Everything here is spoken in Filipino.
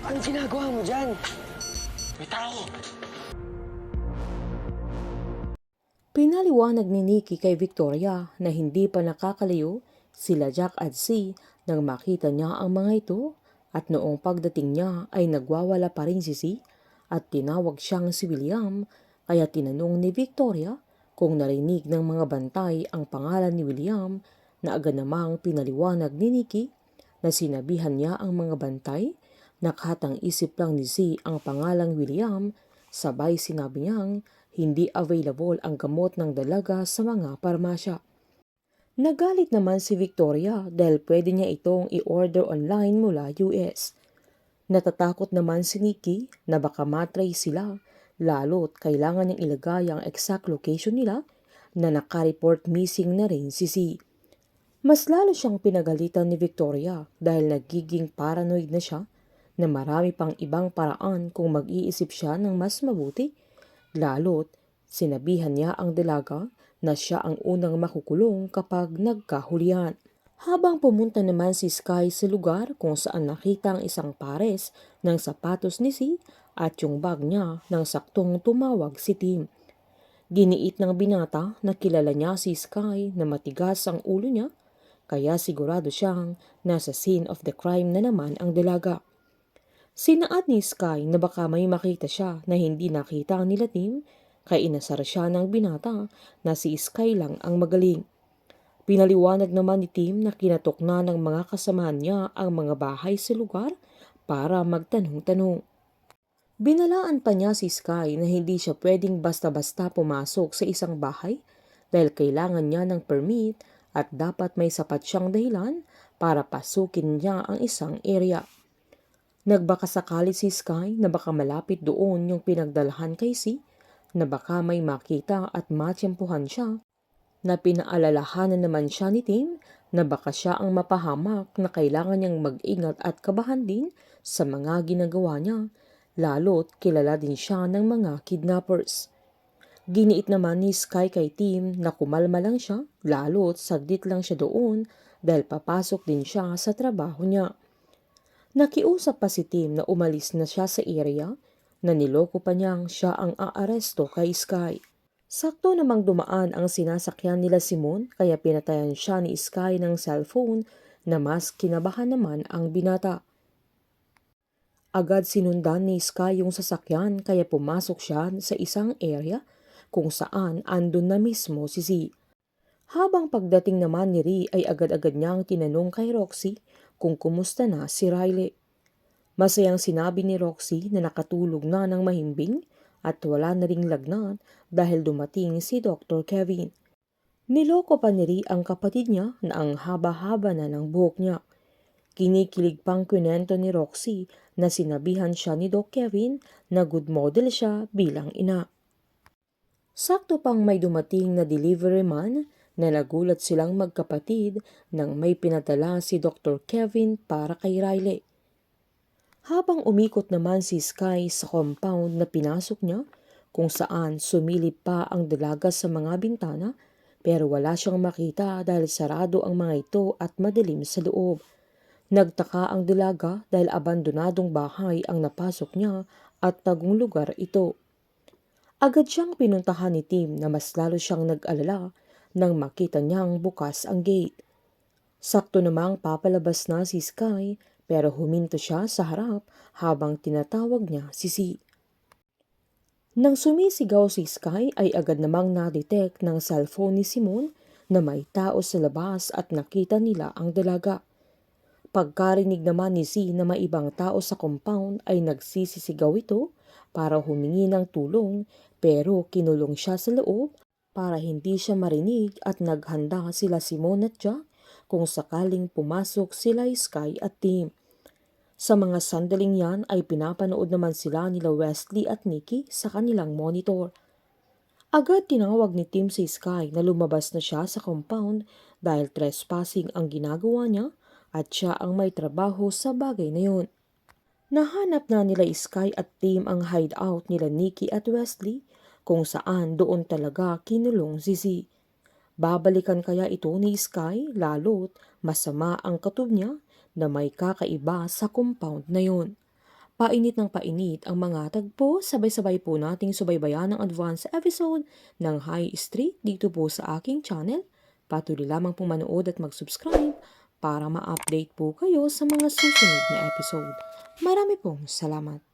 Anong ginagawa mo dyan? May tao! Pinaliwanag ni Nikki kay Victoria na hindi pa nakakalayo sila Jack at C nang makita niya ang mga ito at noong pagdating niya ay nagwawala pa rin si C at tinawag siyang si William kaya tinanong ni Victoria kung narinig ng mga bantay ang pangalan ni William na agad namang pinaliwanag ni Nikki na sinabihan niya ang mga bantay. Nakatang isip lang ni Z ang pangalang William, sabay sinabi niyang hindi available ang gamot ng dalaga sa mga parmasya. Nagalit naman si Victoria dahil pwede niya itong i-order online mula US. Natatakot naman si Nikki na baka matrace sila, lalo't kailangan niyang ilagay ang exact location nila na nakareport missing na rin si Z. Mas lalo siyang pinagalitan ni Victoria dahil nagiging paranoid na siya na marami pang ibang paraan kung mag-iisip siya ng mas mabuti, lalo't sinabihan niya ang dalaga na siya ang unang makukulong kapag nagkahulihan. Habang pumunta naman si Sky sa lugar kung saan nakita ang isang pares ng sapatos ni Si at yung bag niya nang saktong tumawag si Tim. Giniit ng binata na kilala niya si Sky na matigas ang ulo niya kaya sigurado siyang nasa scene of the crime na naman ang dalaga. Sinaad ni Sky na baka may makita siya na hindi nakita nila Tim kaya inasar siya ng binata na si Sky lang ang magaling. Pinaliwanag naman ni Tim na kinatok na ng mga kasamahan niya ang mga bahay sa lugar para magtanong-tanong. Binalaan pa niya si Sky na hindi siya pwedeng basta-basta pumasok sa isang bahay dahil kailangan niya ng permit at dapat may sapat siyang dahilan para pasukin niya ang isang area. Nagbaka sakali si Sky na baka malapit doon yung pinagdalhan kay Si na baka may makita at matiyempuhan siya na pinaalalahanan naman siya ni Tim na baka siya ang mapahamak na kailangan niyang mag-ingat at kabahan din sa mga ginagawa niya, lalo't kilala din siya ng mga kidnappers. Giniit naman ni Sky kay Tim na kumalma lang siya, lalo't saglit lang siya doon dahil papasok din siya sa trabaho niya. Nakiusap pa si Tim na umalis na siya sa area na niloko pa niyang siya ang aaresto kay Sky. Sakto namang dumaan ang sinasakyan nila Simon kaya pinatayan siya ni Sky ng cellphone na mas kinabahan naman ang binata. Agad sinundan ni Sky yung sasakyan kaya pumasok siya sa isang area kung saan andun na mismo si Z. Habang pagdating naman ni Ri ay agad-agad niyang tinanong kay Roxy kung kumusta na si Riley. Masayang sinabi ni Roxy na nakatulog na ng mahimbing at wala na ring lagnat dahil dumating si Dr. Kevin. Niloko pa ni Ri ang kapatid niya na ang haba-haba na ng buhok niya. Kinikilig pang kwento ni Roxy na sinabihan siya ni Doc Kevin na good model siya bilang ina. Sakto pang may dumating na delivery man na nagulat silang magkapatid nang may pinadala si Dr. Kevin para kay Riley. Habang umikot naman si Sky sa compound na pinasok niya kung saan sumilip pa ang dalaga sa mga bintana pero wala siyang makita dahil sarado ang mga ito at madilim sa loob. Nagtaka ang dalaga dahil abandonadong bahay ang napasok niya at tagong lugar ito. Agad siyang pinuntahan ni Tim na mas lalo siyang nag-alala nang makita niyang bukas ang gate. Sakto namang papalabas na si Sky pero huminto siya sa harap habang tinatawag niya si Si. Nang sumisigaw si Sky ay agad namang na-detect ng cellphone ni Simon na may tao sa labas at nakita nila ang dalaga. Pagkarinig naman ni Si na may ibang tao sa compound ay nagsisisigaw ito para humingi ng tulong pero kinulong siya sa loob para hindi siya marinig at naghanda sila Simon at Jack kung sakaling pumasok sila Sky at Tim. Sa mga sandaling yan ay pinapanood naman sila nila Wesley at Nikki sa kanilang monitor. Agad tinawag ni Tim si Sky na lumabas na siya sa compound dahil trespassing ang ginagawa niya at siya ang may trabaho sa bagay na yun. Nahanap na nila Sky at Tim ang hideout nila Nikki at Wesley kung saan doon talaga kinulong si Z. Babalikan kaya ito ni Sky lalo't masama ang katob niya na may kakaiba sa compound na yun. Painit ng painit ang mga tagpo, sabay-sabay po nating subaybayan ang advance episode ng High Street dito po sa aking channel. Patuloy lamang pong manood at mag-subscribe para ma-update po kayo sa mga susunod na episode. Marami pong salamat.